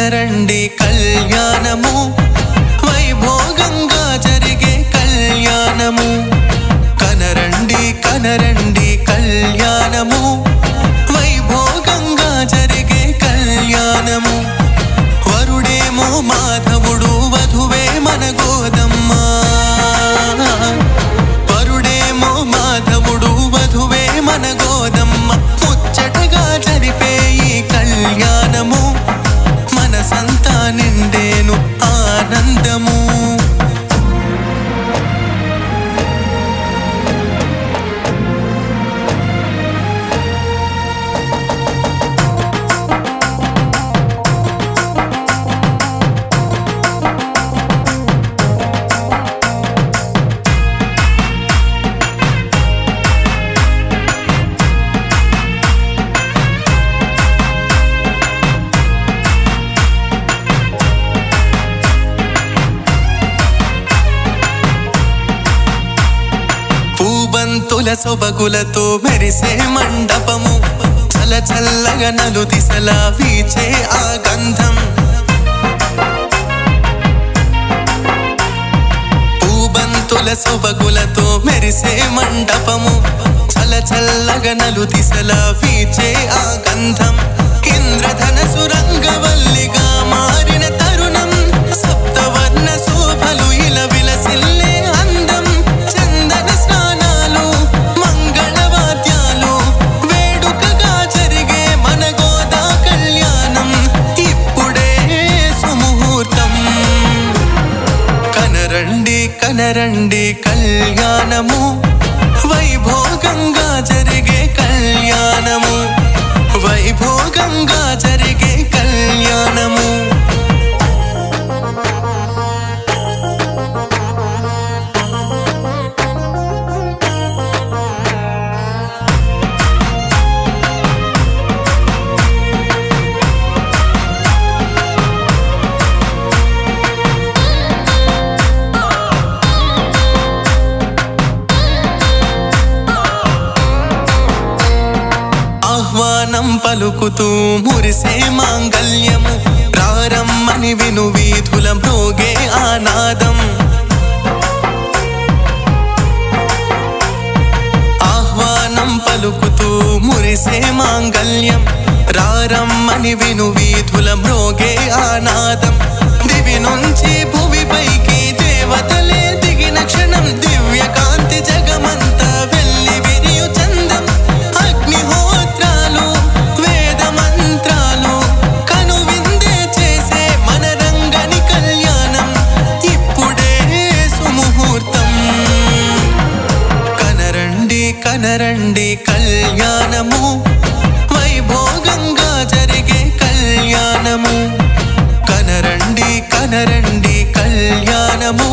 కనరండి కళ్యాణము వైభోగంగా జరిగే కళ్యాణము కనరండి కనరండి కళ్యాణము వైభోగంగా జరిగే కళ్యాణము వరుడేమో మాధవుడు వధువే మన గోదమ్మ వరుడేమో మాధవుడు వధువే మన గోదమ్మ ముచ్చటగా జరిపే ఈ కళ్యాణము మనసంతా నిండేను ఆనందము పూబంతుల సొబగులతో మెరిసే మండపము చల చల్లగా నలు దిశలా వీచే ఆ గంధం పూబంతుల సొబగులతో మెరిసే మండపము చల చల్లగా నలు దిశలా వీచే ఆ గంధం ఇంద్రధనసు రంగవల్లిగా మారిన తరుణం సప్తవర్ణ శోభలు ఇలా విలసిల్లే అందం చందన స్నానాలు మంగళవాద్యాలు వేడుకగా జరిగే మన గోదా కళ్యాణం ఇప్పుడే సుముహూర్తం కనరండి కనరండి కళ్యాణము వైభోగంగా జరిగే కళ్యాణము వైభోగంగా జరిగే కళ్యాణము ఆహ్వానం పలుకుతూ మురిసే మాంగల్యము ప్రారమ్మని విను వీధుల మ్రోగే ఆనాదం ఆహ్వానం పలుకుతూ మురిసే మాంగల్యం ప్రారమ్మని విను వీధుల మ్రోగే ఆనాదం దివి నుంచి భువిపైకి దేవతలే దిగిన క్షణం దివ్య కాంతి జగమంతా వెళ్ళి విరియు చందం అగ్నిహోత్రాలు వేద మంత్రాలు కనువిందే చేసే మన రంగని కళ్యాణం ఇప్పుడే సుముహూర్తం కనరండి కనరండి కళ్యాణము వైభోగంగా జరిగే కళ్యాణము కనరండి కనరండి కళ్యాణము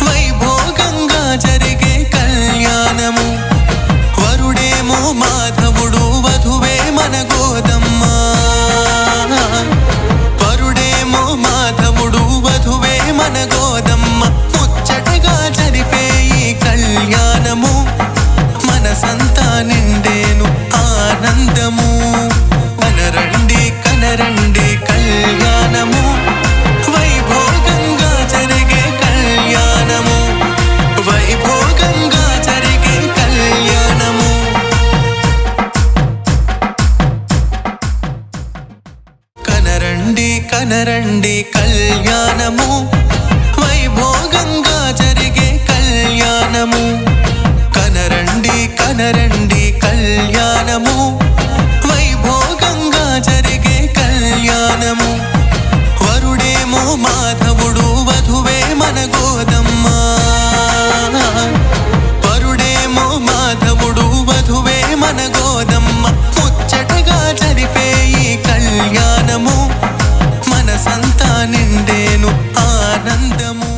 వైభోగంగా జరిగే కళ్యాణము వరుడేమో మాధవుడు వధువే మన గోదమ్మ వరుడేమో మాధవుడు వధువే మన గోదమ్మ ముచ్చటగా జరిపే ఈ కళ్యాణము మనసంతా నిండేను ఆనందము కనరండి కనరండి కళ్యాణము వైభోగంగా జరిగే కళ్యాణము వైభోగంగా జరిగే కళ్యాణము కనరండి కనరండి కళ్యాణము వైభోగంగా జరిగే కళ్యాణము కనరండి కనరండి కళ్యాణము వైభోగంగా జరిగే కళ్యాణము వరుడేమో మాధవుడు వధువే మన గోదమ్మ వరుడేమో మాధవుడు వధువే మన గోదమ్మ ముచ్చటగా జరిపే ఈ కళ్యాణము మనసంతా నిండేను ఆనందము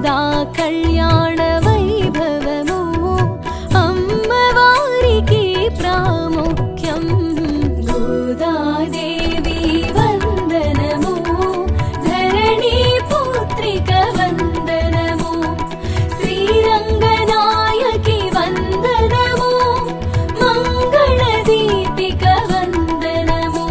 గోదా కళ్యాణ వైభవము అమ్మవారికి ప్రాముఖ్యం. గోదాదేవి వందనము ధరణి పుత్రిక వందనము శ్రీరంగనాయకి వందనము మంగళ దీపిక వందనము.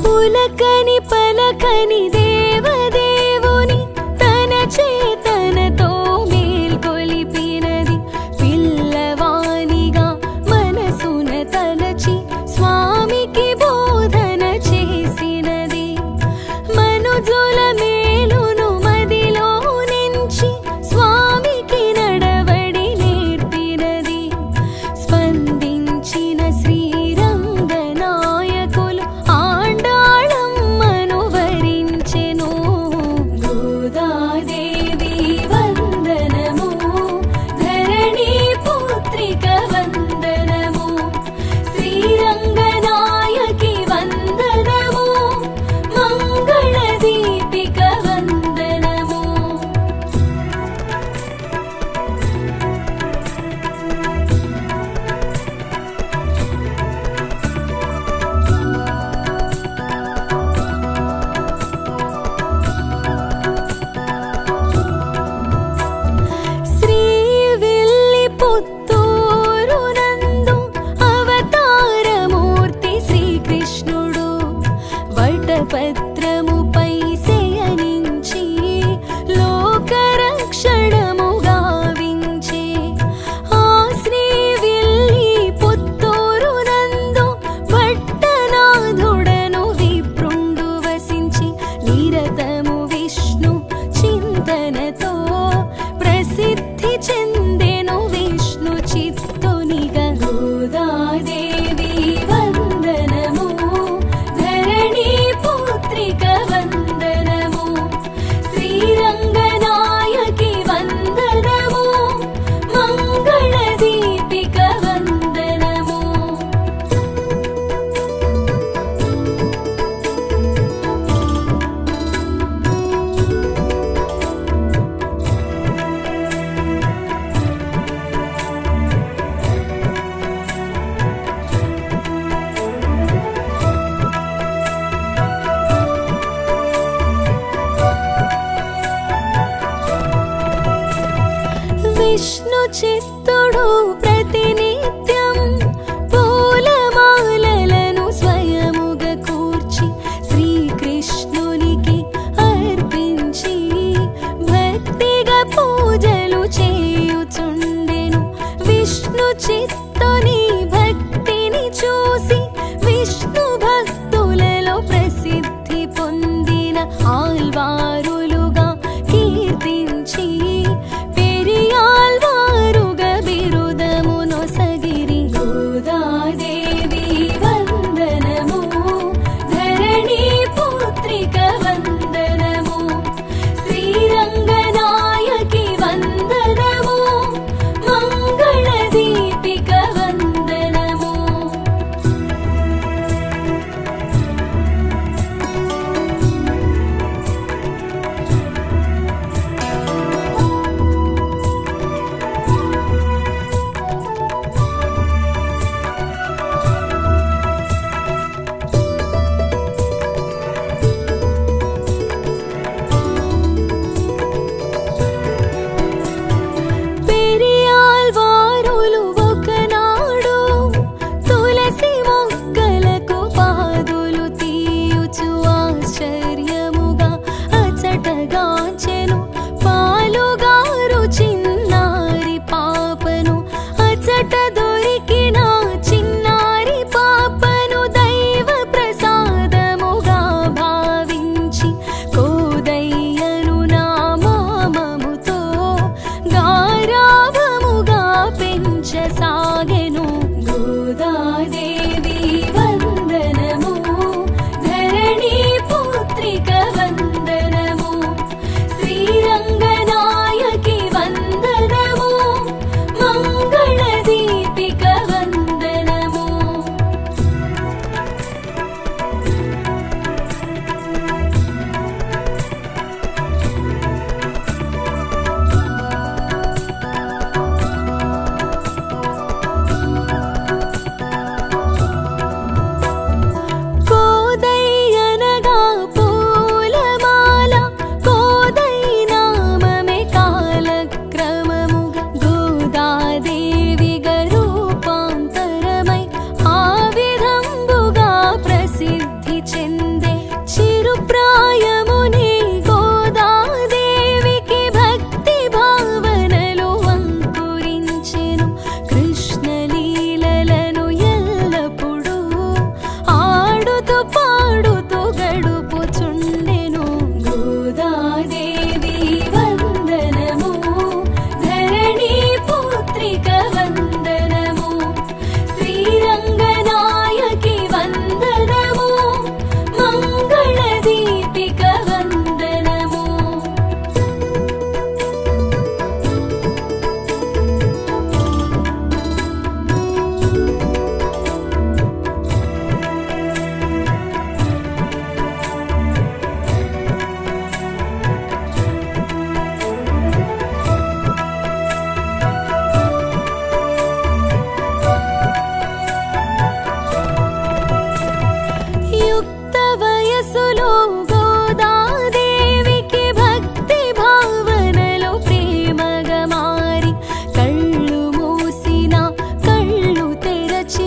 పులకని పలకని దేవదేవుని తన చేతనతో మేల్కొలిపినది పిల్లవానిగా మనసున తలచి స్వామికి బోధన చేసినది. మనుజుల మేలును మదిలో నుంచి స్వామికి నడవడి నేర్పినది. స్పందించిన శ్రీరంగనాయకులు ఆండాళమ్మను వరించెను. గోదాదేవి వందనము ధరణి పుత్రిక వందనము శ్రీరంగనాయకి వందనము మంగళ దీపిక వందనము. శ్రీవిల్లిపుత్తూరు నందు అవతారమూర్తి శ్రీకృష్ణుడు వటపత్రముపై శయనించి లోకరక్షణము గావించే. ఆ శ్రీవిల్లిపుత్తూరు నందు భట్టనాథుడను విప్రుండు వసించి నిరతము విష్ణు చింతనతో ప్రసిద్ధి చెందెను విష్ణు చిత్తునిగా. గోదాదేవి వందనము ధరణి పుత్రిక వందనము శ్రీరంగనాయకి వందనము మంగళ దీపిక వందనము. విష్ణు చిత్తుడు ప్రతినిత్యం పూలమాలలను స్వయముగా కూర్చి శ్రీకృష్ణునికి అర్పించి భక్తిగా పూజలు చేయుచుండెను. విష్ణు చిత్తుని భక్తిని చూసి విష్ణు భక్తులలో ప్రసిద్ధి పొందిన ఆల్వారులుగా కీర్తించి పెరియాల్వారుగా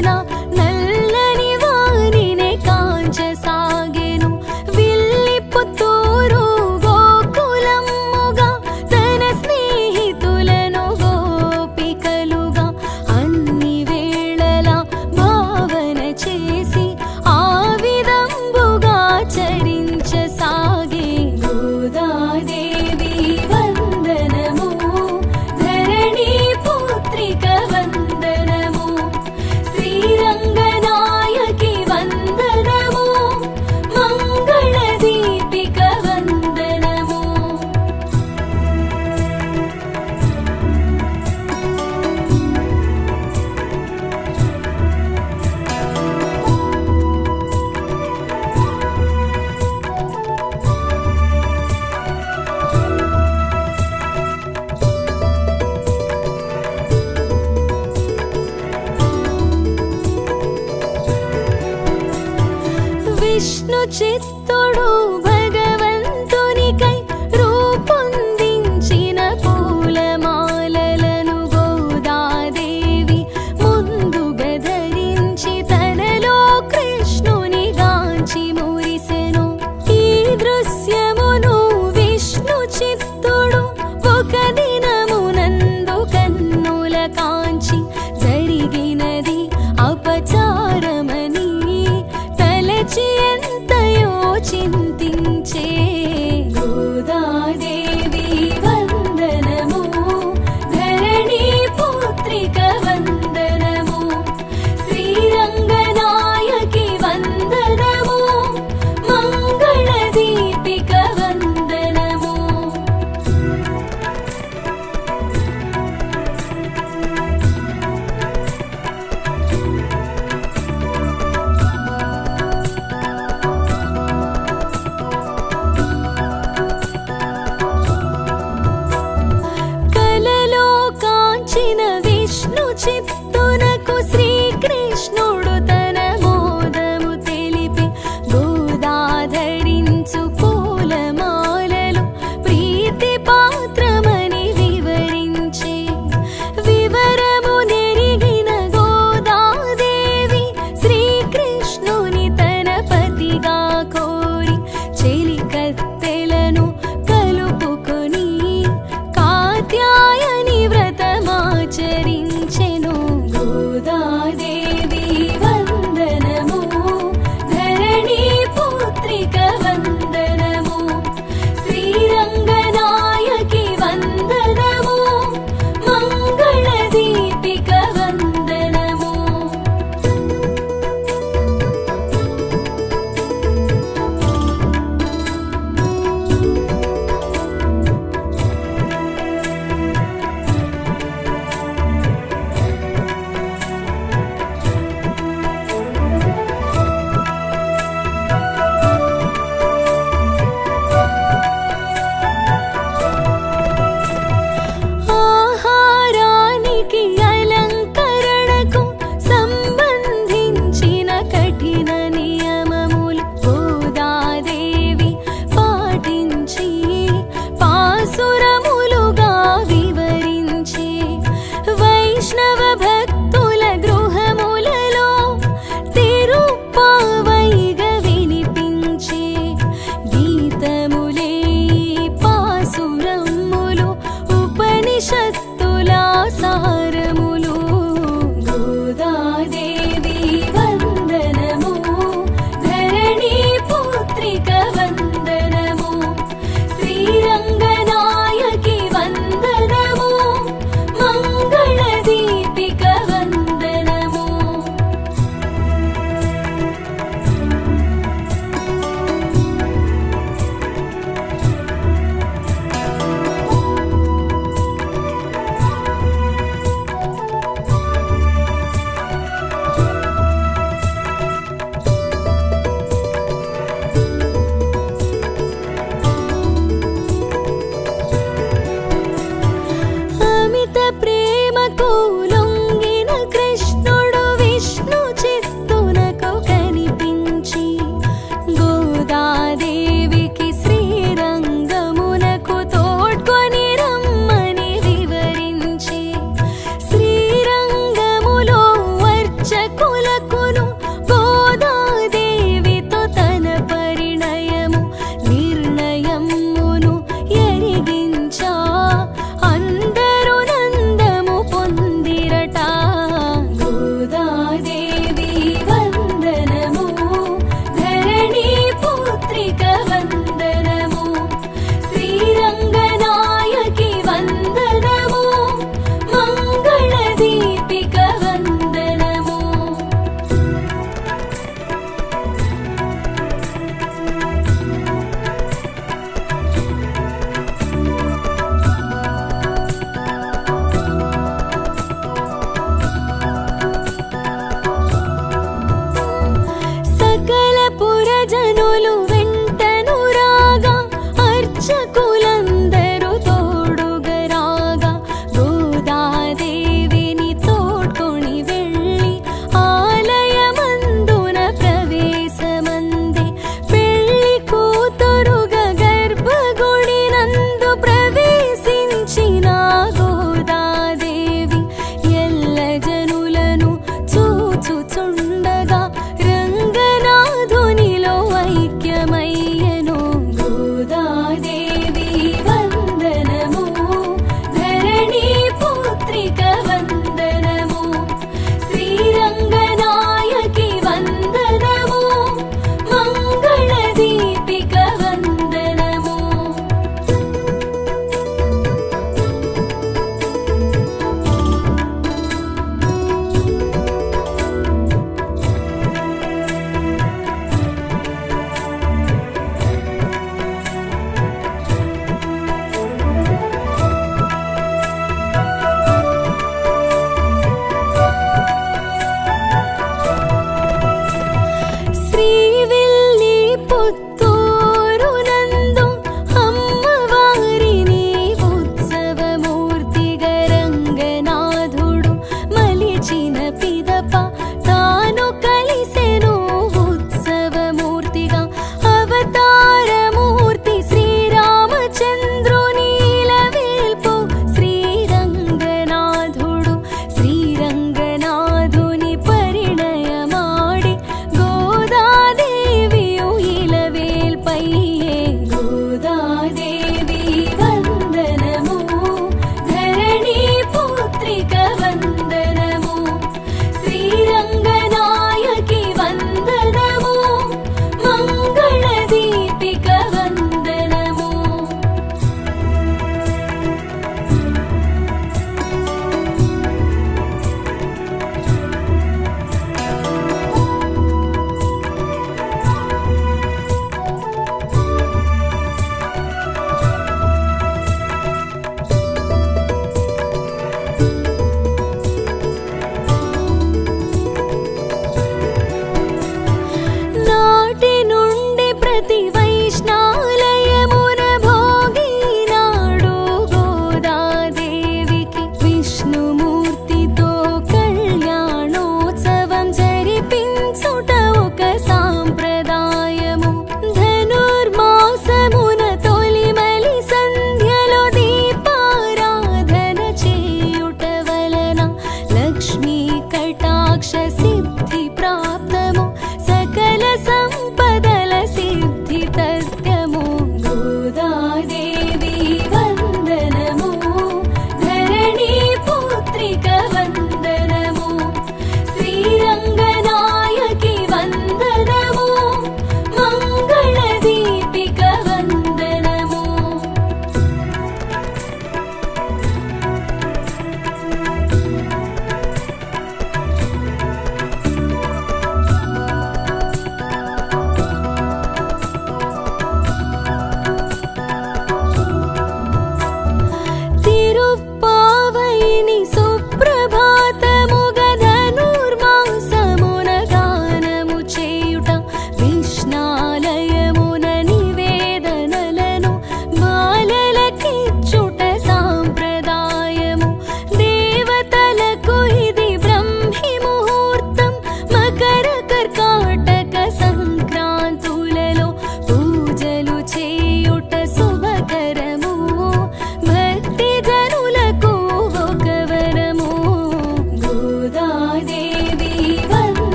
కురిసిన నల్లని వానినే కాంచసాగెను. విల్లి పుత్తూరు గోకులమ్ముగా తన స్నేహితులను గోపికలుగా అన్ని వేళలా భావన చేసి ఆ విధంబుగా చరించసాగే. గోదాదేవి వందనము, ధరణి పుత్రిక వందనము, శ్రీరంగనాయకి వందనము, మంగళ దీపిక వందనము. విష్ణు చిత్తుడు భగవంతునికై రూపొందించిన పూలమాలలను గోదాదేవి ముందుగా ధరించి తనలో కృష్ణుని గాంచి మురిసెను. ఈ దృశ్యమును విష్ణు చిత్తుడు ఒక దినమునందు కన్నుల కాంచి జరిగినది అపచారమని తలచి ఎంతయో చింతించే. గోదాదేవి వందనము, ధరణి పుత్రిక వందనము, శ్రీరంగనాయకి వందనము, మంగళ దీపిక వందనము. కలలో కాంచిన విష్ణు చిత్తునకు శ్రీకృష్ణుడు తన మోదము తెలిపి గోదాధరించు పూలమాలలు ప్రీతి పాత్రమని వివరించే. వివరము నెరిగిన గోదాదేవి పురజనులు వెంటను రాగా అర్చకులందరూ తోడుగా రాగా గోదాదేవిని తోడ్కొని వెళ్ళి ఆలయమందున ప్రవేశమంది పెళ్లి కూతురుగా గర్భగుడి నందు ప్రవేశించిన గోదాదేవి ఎల్ల జనులను చూచుచుండగా రంగనాథునిలో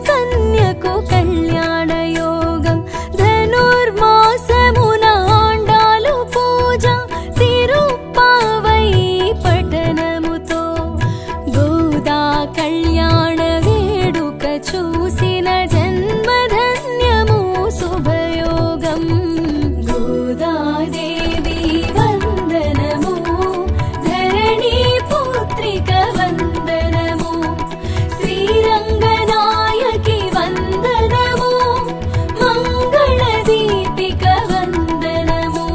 కన్యకు కళ్యాణ యోగం ధనుర్మాసమున ఆండాలు పూజ తిరుప్పావై పఠనముతో గోదా కళ్యాణ వేడుక చూసిన జన్మధన్యము శుభయోగం గోదాదేవి వందనము ధరణి పుత్రిక వందనము శ్రీరంగనాయకి వందనము మంగళ దీపిక వందనము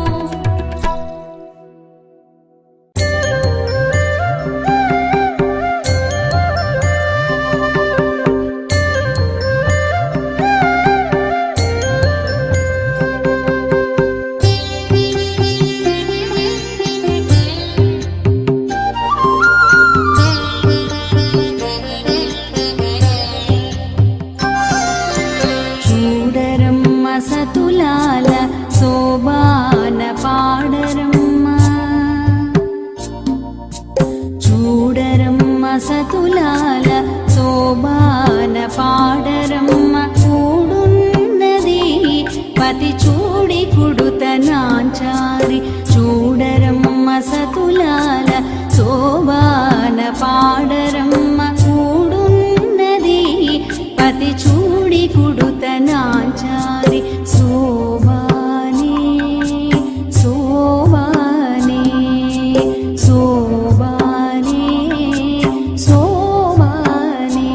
చూడరమ్మ సతులాల శోభాన పాడరమ్మ చూడరమ్మ సతులాల శోభాన పాడరమ్మ కూడున్నది పతి చూడి కుడుతనాంచారి చూడరమ్మ సతులాల శోభాన పాడరమ్మ కూడున్నది పతి చూడి కుడుతనాంచారి శోభానే శోభానే శోభానే శోభానే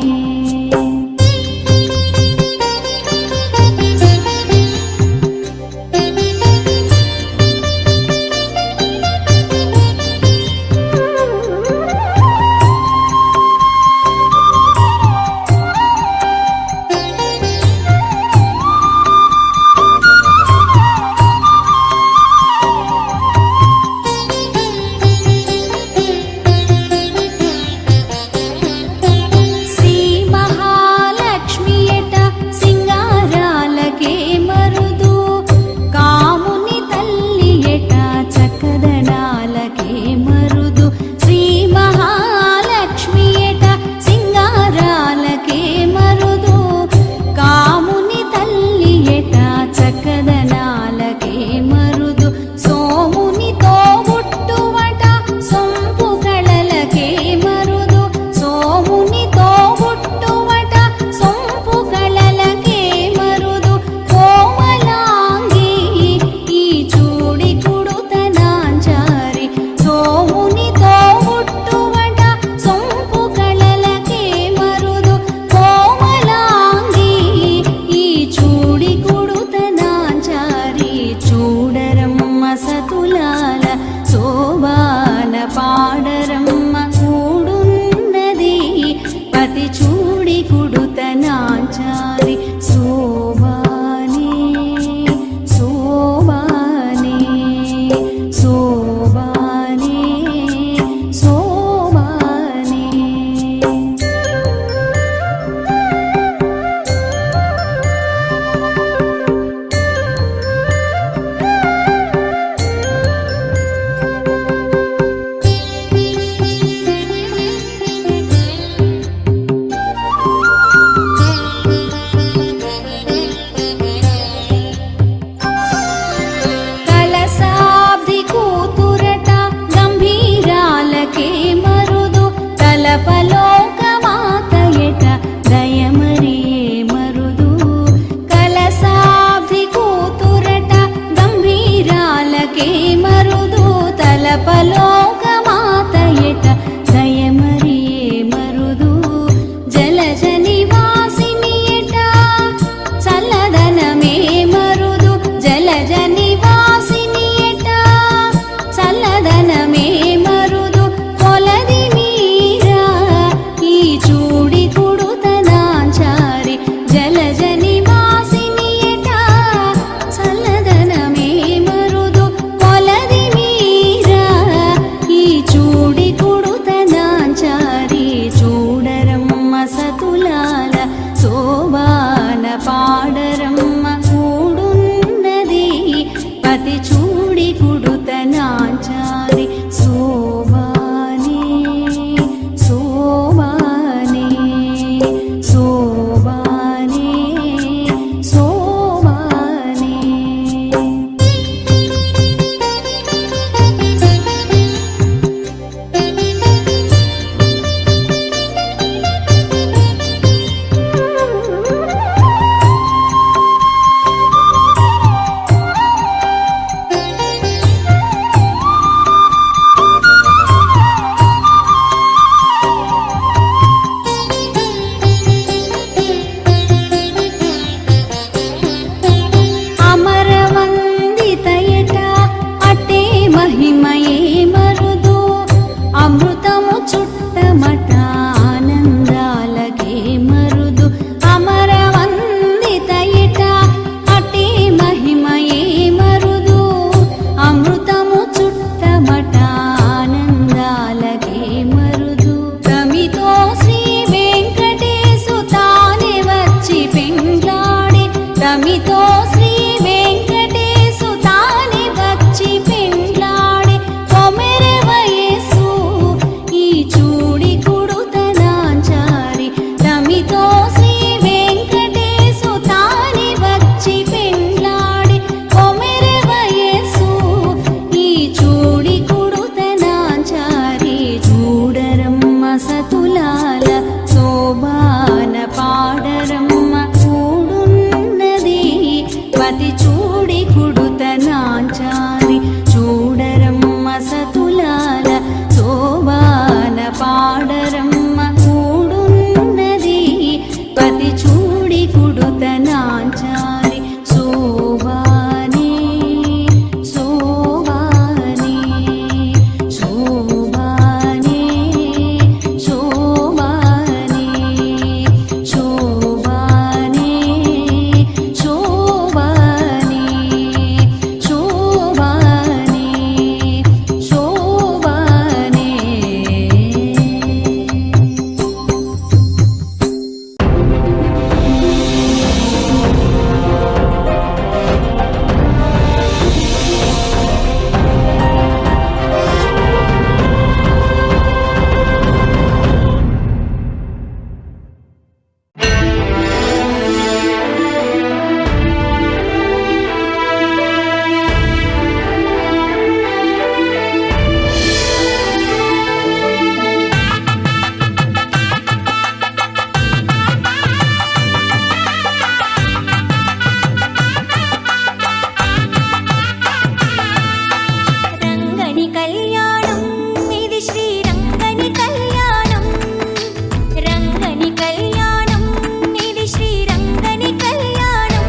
శ్రీ మహాలక్ష్మి ఎట సింగారాలకే మరుదు కాముని తల్లి ఎట చక్కదనాలకే మరుదు శ్రీ మహాలక్ష్మి ఎట సింగారాలకే మరుదు కాముని తల్లి ఎట చక్కదనాలకే మరుదు సోమునితో బుట్టువట సొంపు కళలకే మరుదు సోమునితో బుట్టువట సొంపు కళలకే మరుదు కోమలాంగి ఈ చూడి కుడుతనాంచారి సోమునితో బుట్టువట సొంపు కళలకే మరుదు కోమలాంగి ఈ చూడి కుడుతనాంచారి చూడరమ్మ సతులాల శోభాన పాడరమ్మ కూడున్నది పతి చూడి కుడుతనాంచారి శోభానే శోభానే శోభానే శోభానే నాంచారి శోభానే శోభానే శోభానే శోభానే శోభానే శోభానే శోభానే శోభానే. రంగని కళ్యాణం ఇది శ్రీరంగని కళ్యాణం రంగని కళ్యాణం ఇది శ్రీరంగని కళ్యాణం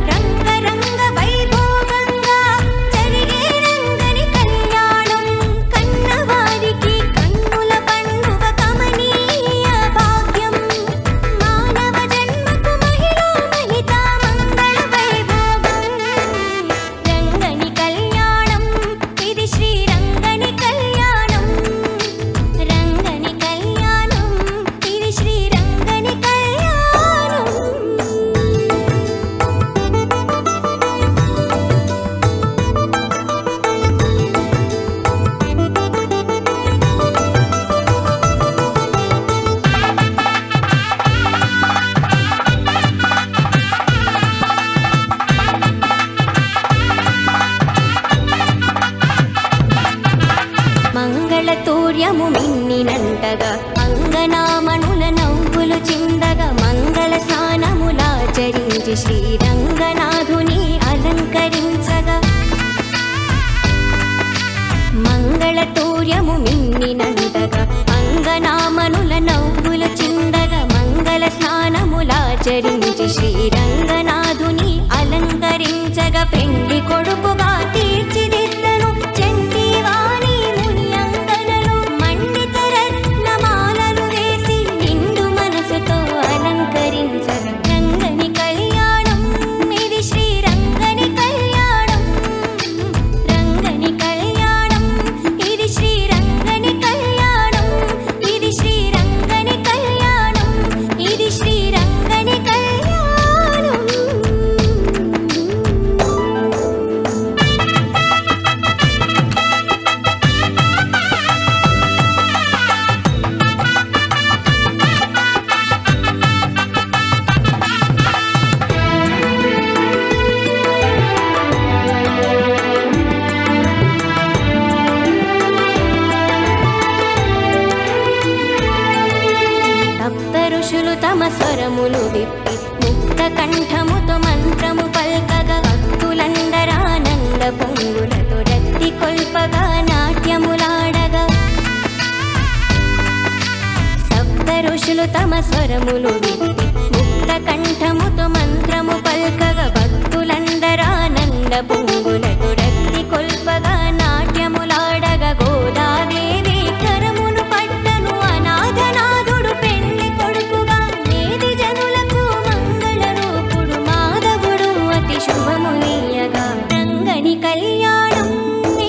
రంగరంగ వైభోగంగా జరిగే రంగని కళ్యాణం కన్నవారికి కన్నుల పండుగ కమనీయ భాగ్యం మానవ జన్మకు మహిళ మహిత మంగళ వైభోగం రంగని కళ్యాణం ఇది శ్రీరంగని కళ్యాణం రంగని కళ్యాణం ఇది శ్రీరంగని కళ్యాణం. మంగళతూర్యము మిన్నినంటగా అంగనామణుల నవ్వులు చిందగా మంగళ స్నానములాచరించి శ్రీరంగనాథుని అలంకరించగా మంగళతూర్యము మిన్నినంటగా అంగనామణుల నవ్వులు చిందగా మంగళ స్నానములాచరించి శ్రీరంగనాథుని అలంకరించగా పెండ్లి కొడుకుగా తీర్చిదిద్దను చంటివాణి ముని అంకనలు మండిత రత్నమాలలు వేసి నిండు మనసుతో అలంకరించగా రంగని కళ్యాణం ఇది శ్రీరంగని కళ్యాణం రంగని కళ్యాణం ఇది శ్రీరంగని కళ్యాణం ఇది శ్రీరంగని కళ్యాణం ఇది శ్రీరంగని కళ్యాణం. సప్త ఋషులు తమ స్వరములు విప్పి ముక్త కంఠముతో మంత్రము పల్కగా భక్తులందరానంద పొంగులతో రక్తి కొల్పగా నాట్యములాడగా సప్త ఋషులు తమ స్వరములు విప్పి ముక్త కంఠముతో మంత్రము పల్కగా భక్తులందరానంద పొంగులతో రక్తి కొల్పగా నాట్యములాడగా గోదాదేవి కరమును పట్టను అనాథనాథుడు పెళ్లి కొడుకుగా నేది జనులకు మంగళ రూపుడు మాధవుడు అతి శుభమునీయగా రంగని కళ్యాణం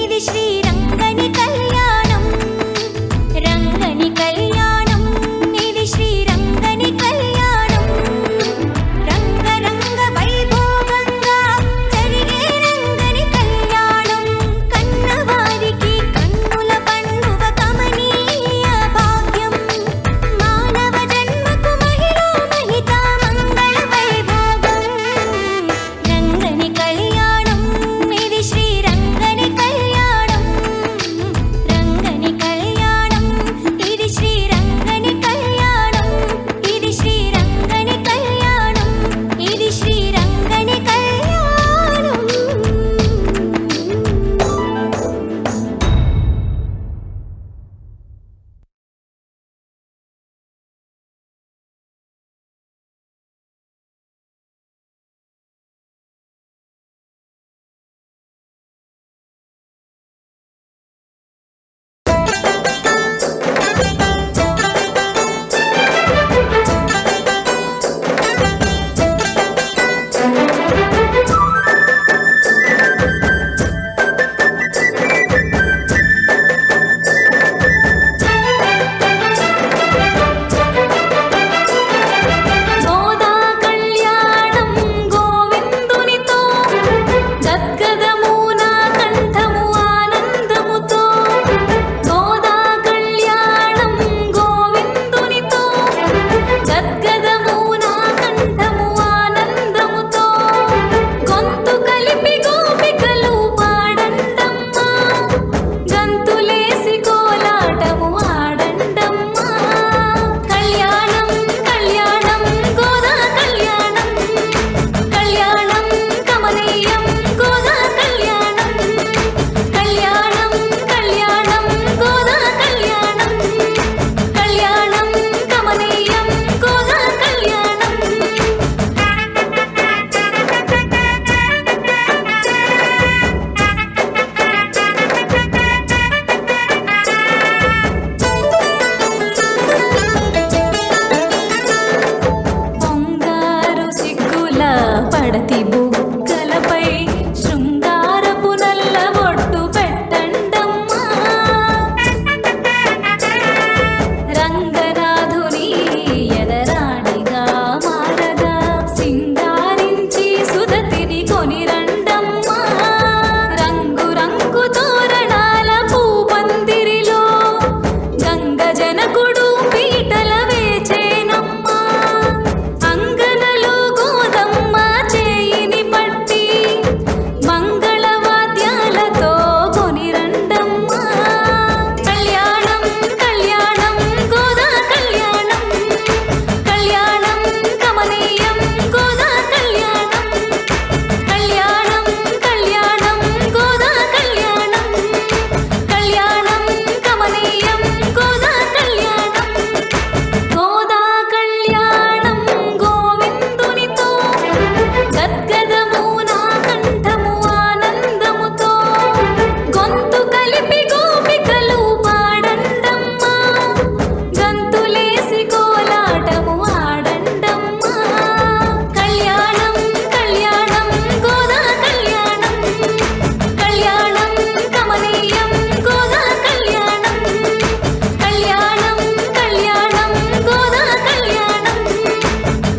ఇది శ్రీరంగని కళ్యాణం రంగని కళ్యాణం ఇది శ్రీరంగని కళ్యాణం పడతి బుగ్గలపై శృంగారపు నల్ల బొట్టు పెట్టండమ్మా. రంగనాథుని ఎదరాణిగా మారగా సింగారించి సుదతిని కొనిరండమ్మా. రంగు రంగు తోరణాల పూపందిరిలో గంగ జనకుడు పీటల వేచేనమ్మా. అంగనలో గోదమ్మ చేయిని పట్టి మంగళవాద్యాలతో కొనిరండమ్మా. కళ్యాణం కళ్యాణం గోదా కళ్యాణం, కళ్యాణం కమనీయం గోదా కళ్యాణం, కళ్యాణం కళ్యాణం గోదా కళ్యాణం, కళ్యాణం కమనీయం గోదా కళ్యాణం. గోదా కళ్యాణం గోవిందునితో గద్గదము నా కంఠము ఆనందముతో గొంతు కలిపి గోపికలు పాడండమ్మా. గంతులేసి కోలాటము ఆడండమ్మా. కళ్యాణం కళ్యాణం గోదా కళ్యాణం, కళ్యాణం కమనీయం గోదా కళ్యాణం, కళ్యాణం కళ్యాణం గోదా కళ్యాణం,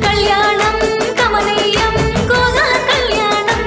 కళ్యాణం కమనీయం గోదా కళ్యాణం.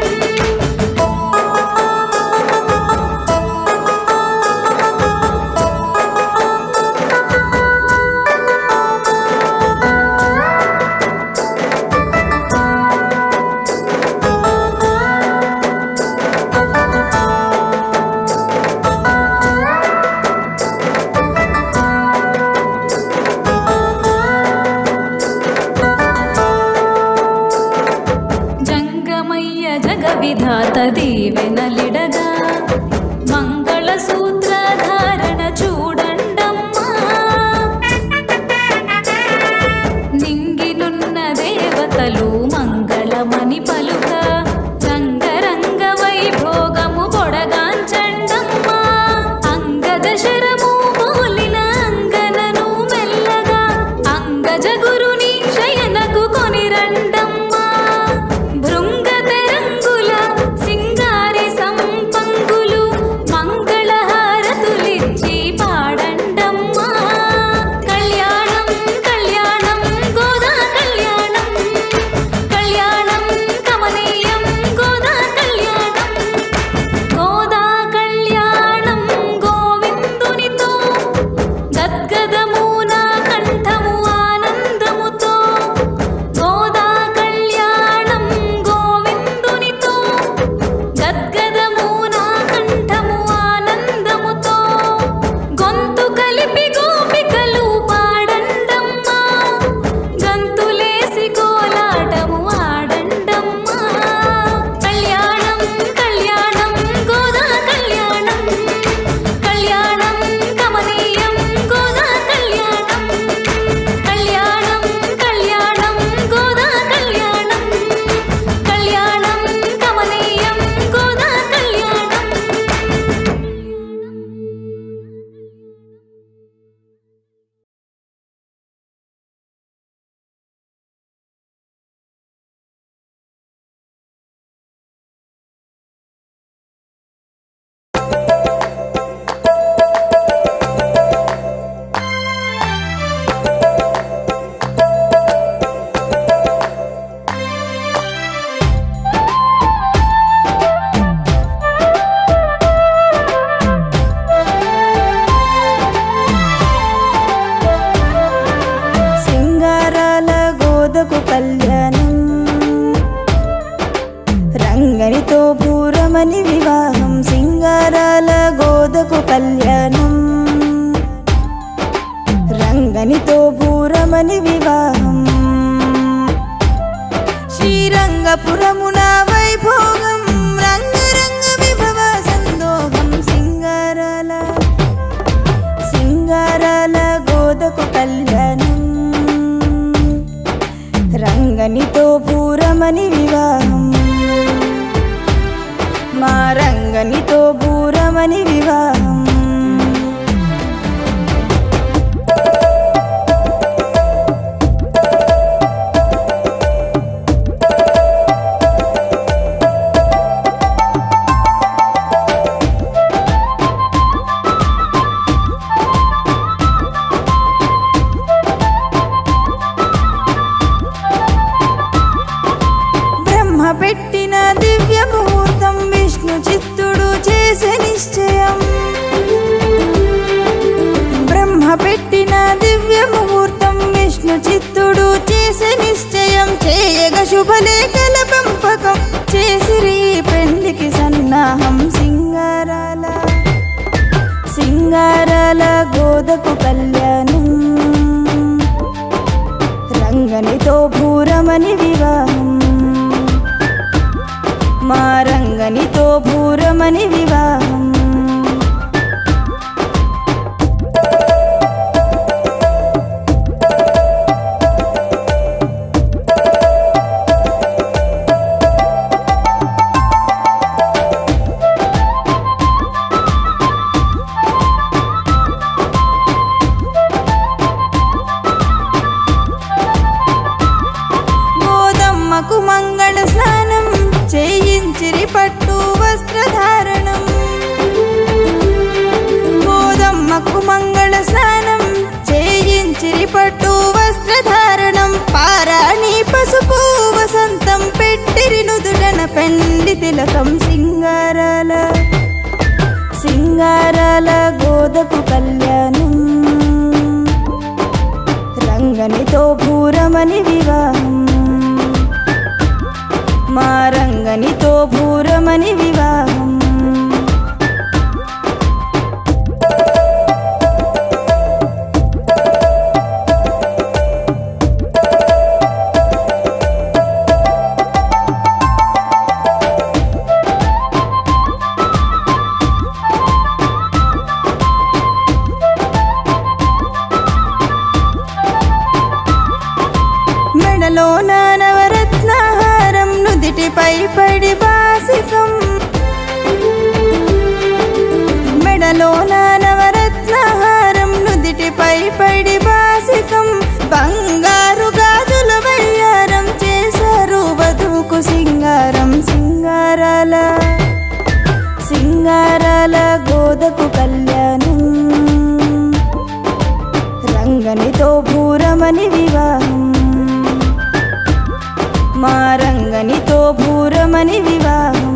జంగమయ్య జగవిధాత దీవెనలిడగా మంగళసూత్ర ధారణ చూడండమ్మా. నింగినున్న దేవతలు మంగళమని పలుక రంగరంగ వైభోగము పొడగాంచండమ్మా. అంగదశరము పోలిన అంగనను మెల్లగా అంగజగురుని శయనకు కొనిరండమ్మా. భృంగ తెరంగుల సింగారి సంపంగులు మంగళహారతులిచ్చి పాడండమ్మా. కళ్యాణం కళ్యాణం గోదా కళ్యాణం, కళ్యాణం కమనీయం గోదా కళ్యాణం. గోదా కళ్యాణం గోవిందునితో గద్గదము నా కంఠము ఆనందముతో. గోదా కళ్యాణం గోవిందునితో గద్గదము నా కంఠము ఆనందముతో గొంతు కలిపి గోపికలు పాడండమ్మా. గంతులేసి కోలాటము ఆడండమ్మా. కళ్యాణం కళ్యాణం గోదా కళ్యాణం, కళ్యాణం కమనీయం గోదా కళ్యాణం, కళ్యాణం కళ్యాణం గోదా కళ్యాణం, కళ్యాణం కమనీయం గోదా కళ్యాణం. సింగారాల గోదకు కళ్యాణం, రంగనితో పూరమని వివాహం. సింగారాల గోదకు కళ్యాణం, రంగనితో పూరమని వివాహం. శ్రీరంగపురమున వైభోగం, రంగరంగ విభవ సందోహం. సింగారాల గోదకు కళ్యాణం, రంగనితో పూరమని వివాహం. మా రంగనితో పూరమని వివాహం. పెట్టిన దివ్య ముహూర్తం విష్ణు చిత్తుడు చేసే నిశ్చయం. బ్రహ్మ పెట్టిన దివ్య ముహూర్తం విష్ణు చిత్తుడు చేసే నిశ్చయం. చేయగ శుభలేఖల పంపకం చేసిరి పెళ్లికి సన్నాహం. సింగారాల గోదకు కళ్యాణం, రంగనితో భూరమణి వివాహం. మా రంగనితో భూరమణి వివాహం. గోదమ్మకు మంగళ స్నానం చేయించిరి పట్టు వస్త్రధారణం. గోదమ్మకు మంగళ స్నానం చేయించిరి పట్టు వస్త్రధారణం. పారాణి పసుపు వసంతం పెట్టిరి నుదుటన పెండి తిలకం. సింగారాల గోదకు కళ్యాణం, రంగనితో భూరమణి వివాహం. మా రంగనితో భూరమణి వివాహం. మెడలో నవరత్నహారం నుదిటిపై పడి బాసికం. మెడలో నవరత్నహారం నుదిటిపై పడి బాసికం. బంగారు గాజుల వయ్యారం చేశారు వధువుకు సింగారం. సింగారాల గోదకు కళ్యాణం, రంగనితో భూరమణి వివాహం. మా రంగనితో భూరమణి వివాహం.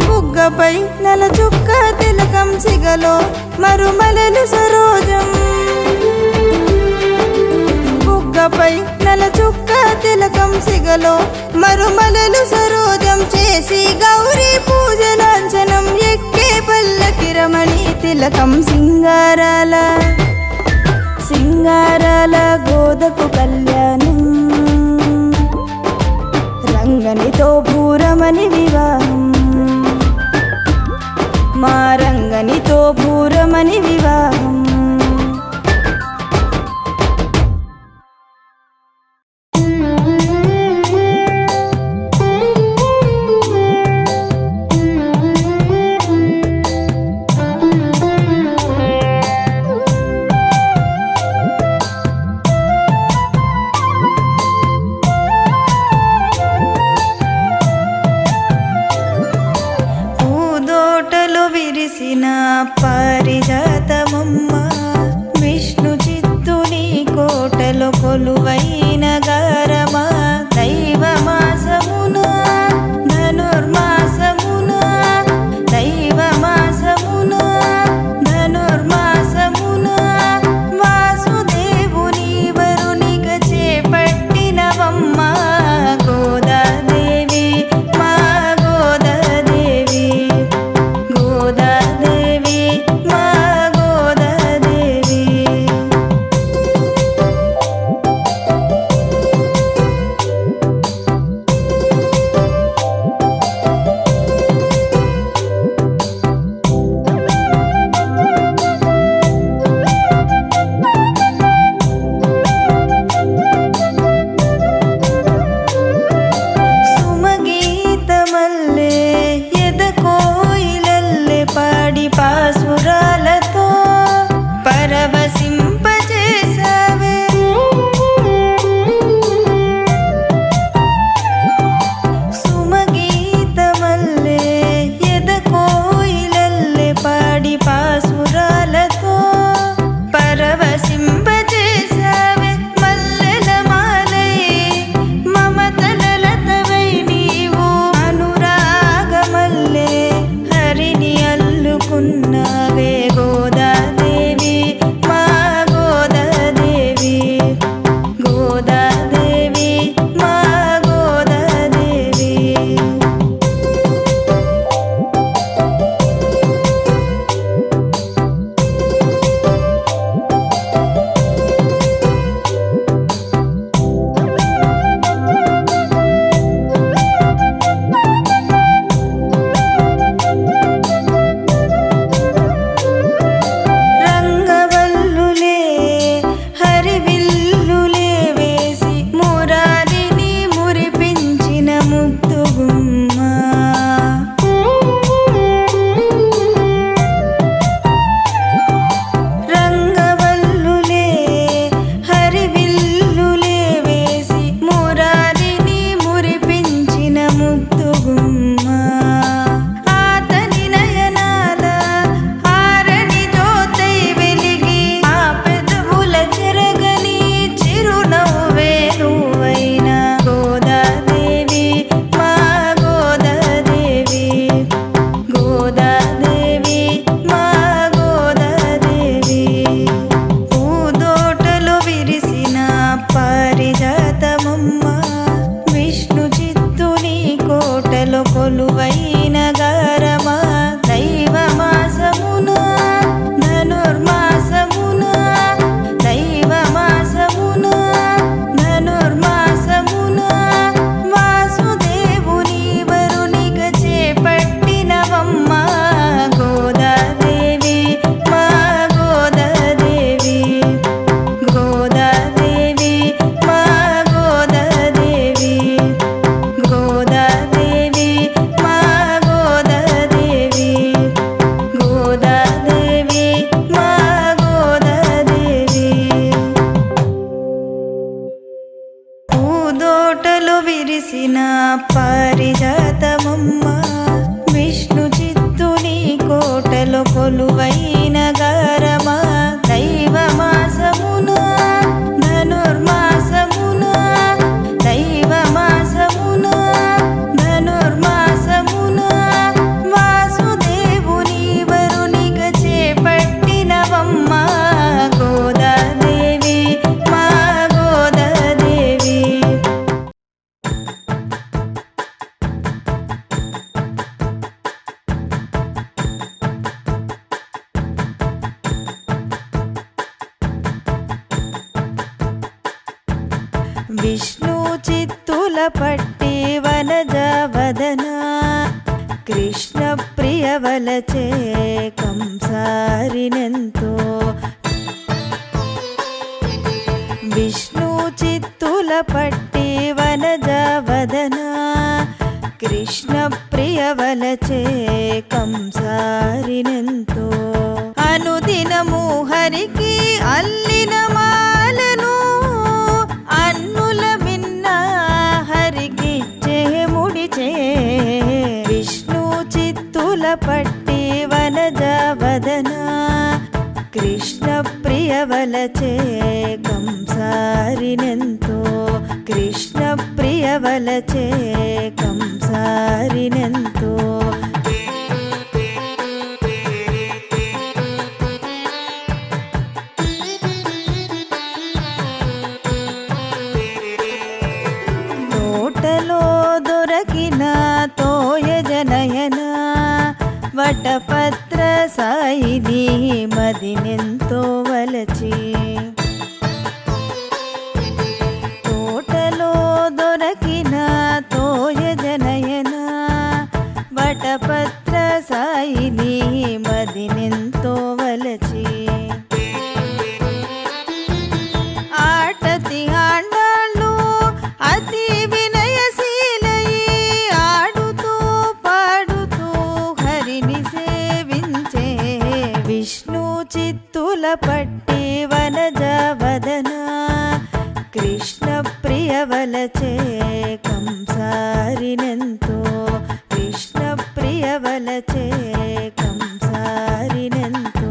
బుగ్గపై నల చుక్క తిలకం, సిగలో మరుమలలు సరోజం. బుగ్గపై నల చుక్క తిలకం, సిగలో మరుమలలు సరోజం. చేసి గౌరీ పూజ లాంఛనం ఎక్కే పల్లకి రమణి తిలకం. సింగారాల గోదకు కళ్యాణం, రంగనితో భూరమణి వివాహం. మా రంగనితో భూరమణి వివాహం. పూదోటలు విరిసిన పారిజాతమమ్మ, విష్ణు చిత్తుని కోటలో కొలువైన గారమా. దైవమాసమున ధనుర్మాసమున, దైవమాసమున ధనుర్మాసమున వాసుదేవుని వరునిగా చేపట్టినవమ్మ. గోదాదేవి మా గోదాదేవి, గోదాదేవి మా గోదాదేవి. రావే గోదాదేవి మా గోదాదేవి గోదాదేవి మా గోదాదేవి రంగవల్లులే హరివిల్లులే వేసి మురారిని మురిపించిన ముద్దుగుమ్మ రంగవల్లులే హరివిల్లులే వేసి మురారిని మురిపించిన ముద్దుగుమ్మ ఆతని నయనాల ఆరని జ్యోతై వెలిగి ఆ పెదవుల చెరగని చిరునవ్వే నువ్వైనా గోదాదేవి మా గోదాదేవి గోదాదేవి మా గోదాదేవి పూదోటలు విరిసిన పారిజాతమమ్మ విష్ణు చిత్తుని కోటలో కొలువైన గారమా దైవమాసమున ధనుర్మాసమున దైవమాసమున ధనుర్మాసమున వాసుదేవుని వరునిగా చేపట్టినవమ్మ గోదాదేవి మా గోదాదేవి గోదాదేవి మా గోదాదేవి గోదాదేవి మా గోదాదేవి గోదాదేవి మా గోదాదేవి పూదోటలు విరిసిన పారిజాతమమ్మ విష్ణు చిత్తుని కోటలో కొలువైన గారమా దైవమాసమున ధనుర్మాసమున దైవమాసమున ధనుర్మాసమున వాసుదేవుని వరునిగా చేపట్టినవమ్మ గోదాదేవి మా గోదాదేవి విష్ణు చిత్తుల పట్టి వనజవదన కృష్ణ ప్రియవలచే కంసారినెంతో విష్ణు చిత్తుల పట్టి వనజవదన కృష్ణ ప్రియవలచే కంసారినెంతో అనుదినము హరికి అల్లిన మాలను అన్నుల విన్న హరికిచ్చే ముడిచే విష్ణు చిత్తుల పట్టి వనజవదన కృష్ణ ప్రియవలచే కంసారినెంతో కృష్ణ ప్రియవలచే కంసారినెంతో తోటలో దొరకిన తోయజనయన వటపత్ర సాయిని మదినెంతో వలచి తోటలో దొరకిన తోయజనయన వటపత్ర సాయిని మదినెంతో వలచి ఆటతి ఆండాళ్ళు అతి వినయశీలయి ఆడుతూ పాడుతూ హరిని సేవించే విష్ణు చిత్తుల పట్టి వనజవదన కృష్ణ ప్రియవలచే కంసారినెంతో కృష్ణ ప్రియవలచే కంసారినెంతో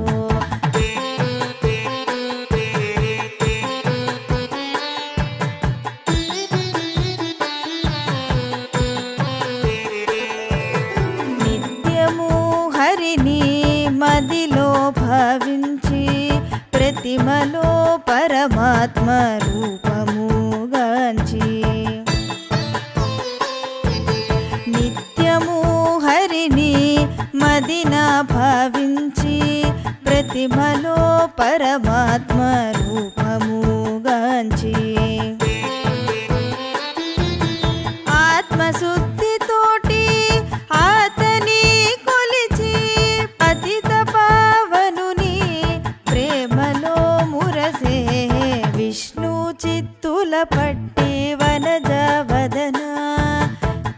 నిత్యము హరిని మదిలో ప్రేమలో భావించి ప్రతిమలో పరమాత్మ రూపముగాంచి నిత్యము హరిని మదిన భావించి ప్రతిమలో పరమాత్మ రూపముగాంచి ఆత్మశుద్ధితోటి ఆతని కొలిచి పతిత పావనుని ప్రేమలో మురసే విష్ణు చిత్తుల పట్టి వనజవదన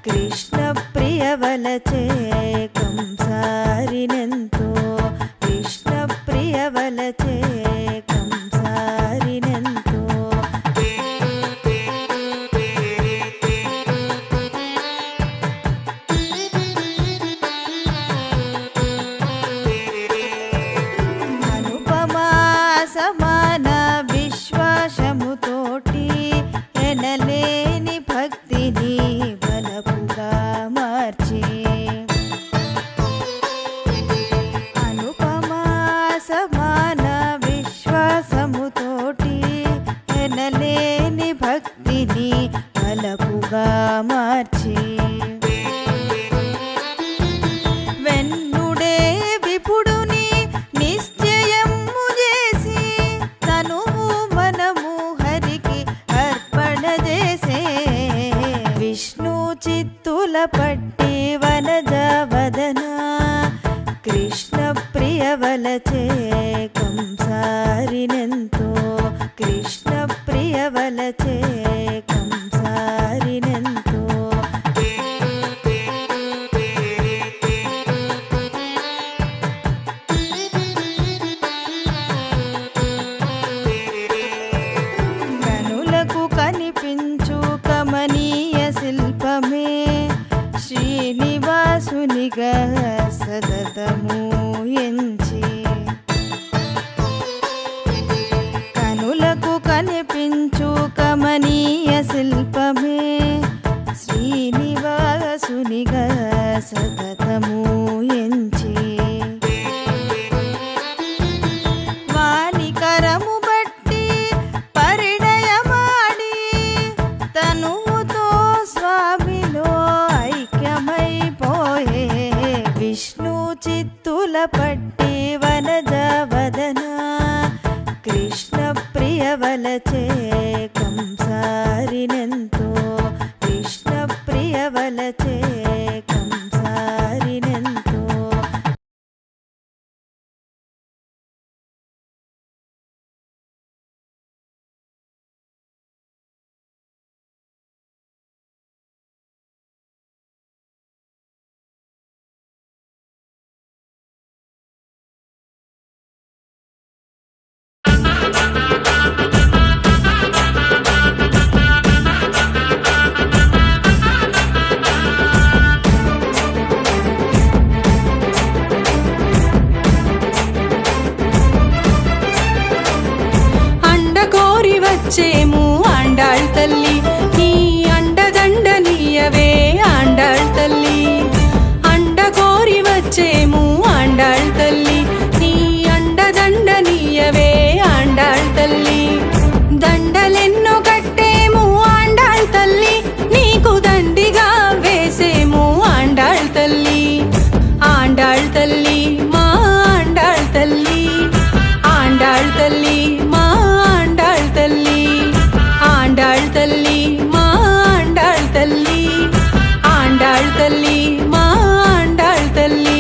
కృష్ణ ప్రియవలచే కంసారినెంతో కృష్ణ ప్రియవలచే కంసారినెంతో అనుపమా సమాన విశ్వాసముతోటి ఎనలేని భక్తిని బలపుగా మార్చి అనుపమా సమాన విశ్వాసముతోటి ఎనలేని భక్తిని బలపుగా మార్చి వెన్నుడే విపుడుని నిశ్చయము చేసి తనువు మనము హరికి అర్పణ చేసే విష్ణు చిత్తుల పట్టి వనజవదన కృష్ణ ప్రియవలచే కంసారినెంతో కృష్ణ ప్రియవలచే కంసారినెంతో కనులకు కనిపించు కమనీయ శిల్పమే శ్రీనివాసునిగా సతతము ఎంచి కనులకు కనిపించు కమనీయ శిల్పమే శ్రీనివాసునిగా సతతము ఎంచి వానికరము బట్టి పరిణయమాడి తనువుతో స్వామిలో ఐక్యమైపోయే విష్ణు చిత్తుల పట్టి వనజవదన కృష్ణ ప్రియవలచే కంసారినెంతో కృష్ణ ప్రియవలచే కంసారినెంతో అండకోరి వచ్చేము ఆండాళ్ తల్లి నీ అండదండ నీయవే ఆండాళ్ తల్లి అండకోరి వచ్చేము ఆండాళ్ తల్లి నీ అండదండ నీయవే ఆండాళ్ తల్లి దండలెన్నో కట్టేము ఆండాళ్ తల్లి నీకు దండిగా వేసేము ఆండాళ్ తల్లి ఆండాళ్ తల్లి మా ఆండాళ్ తల్లి ఆండాళ్ తల్లి మా ఆండాళ్ తల్లి ఆండాళ్ తల్లి మా ఆండాళ్ తల్లి ఆండాళ్ తల్లి మా ఆండాళ్ తల్లి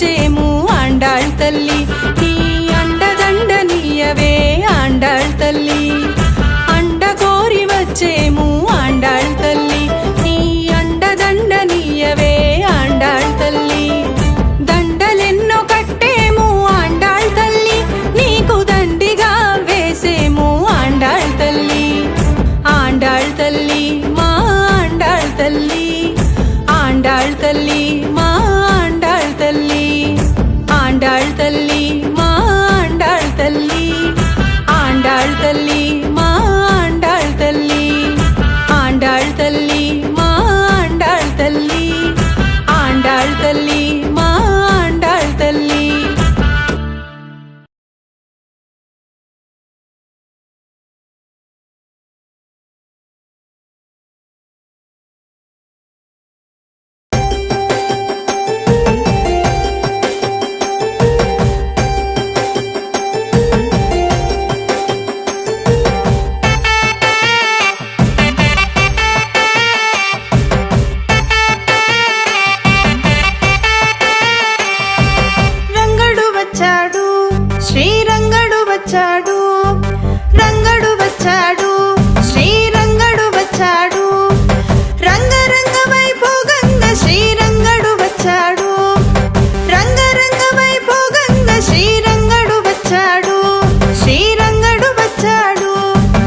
వచ్చేము ఆండాళ్ తల్లి నీ అండదండ నీయవే ఆండాళ్ తల్లి అండ కోరి వచ్చేము ఆండాళ్ తల్లి నీ అండదండ నీయవే ఆండాళ్ తల్లి దండలెన్నో కట్టేము ఆండాళ్ తల్లి నీకు దండిగా వేసేము ఆండాళ్ తల్లి ఆండాళ్ తల్లి మా ఆండాళ్ తల్లి ఆండాళ్ తల్లి మా ఆండాళ్ తల్లి ఆండాళ్ తల్లి మా ఆండాళ్ తల్లి ఆండాళ్ తల్లి మా ఆండాళ్ తల్లి ఆండాళ్ తల్లి మా ఆండాళ్ తల్లి ఆండాళ్ తల్లి మా ఆండాళ్ తల్లి రంగడు వచ్చాడు శ్రీరంగడు వచ్చాడు రంగడు వచ్చాడు శ్రీరంగడు వచ్చాడు రంగరంగ వైభోగంగా శ్రీరంగడు వచ్చాడు రంగరంగ వైభోగంగా శ్రీరంగడు వచ్చాడు శ్రీరంగడు వచ్చాడు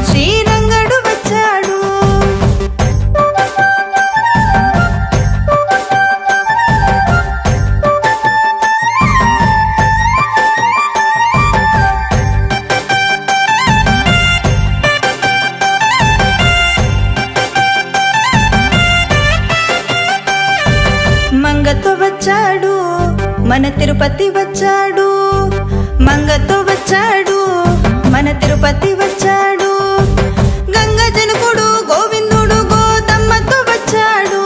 శ్రీరంగడు వచ్చాడు మంగతో వచ్చాడు మన తిరుపతి వచ్చాడు మంగతో వచ్చాడు మన తిరుపతి వచ్చాడు గంగ జనకుడు గోవిందుడు గోదమ్మతో వచ్చాడు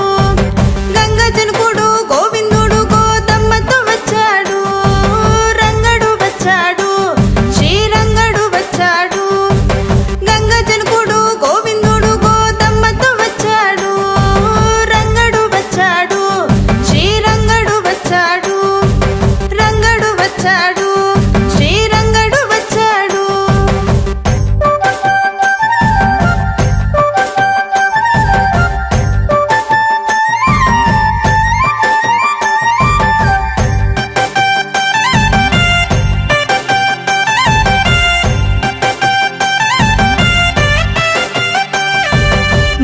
గంగ జనకుడు గోవిందుడు గోదమ్మతో వచ్చాడు రంగడు వచ్చాడు శ్రీరంగడు వచ్చాడు గంగ జనకుడు గోవిందుడు గోదమ్మతో వచ్చాడు రంగడు వచ్చాడు శ్రీరంగడు వచ్చాడు రంగడు వచ్చాడు శ్రీరంగడు వచ్చాడు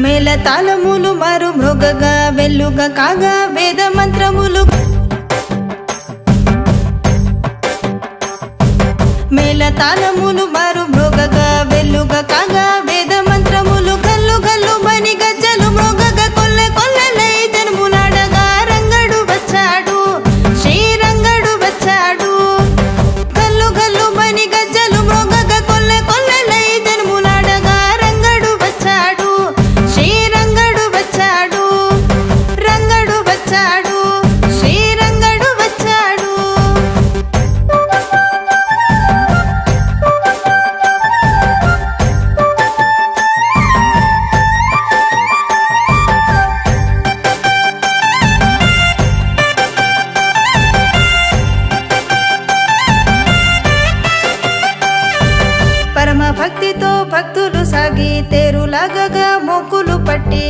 మేళ తాళములు మారు మృగగా వెల్లుగా కాగా వేద మంత్రములు మేళ తాళములు మారు మృగగా వెల్లుగా కాగా వేద మంత్రములు గల్లు గల్లు మని గజ్జలు మృగగా కొల్లె కొల్లెలై జన్ములాడగా రంగడు వచ్చాడు శ్రీరంగడు వచ్చాడు గల్లు గల్లు మని గజ్జలు మృగగా కొల్లె కొల్లెలై జన్ములాడగా రంగడు వచ్చాడు శ్రీరంగడు వచ్చాడు రంగడు వచ్చాడు శ్రీరంగడు వచ్చాడు పరమ భక్తితో భక్తులు సాగి తేరులాగగా మొక్కులు పట్టి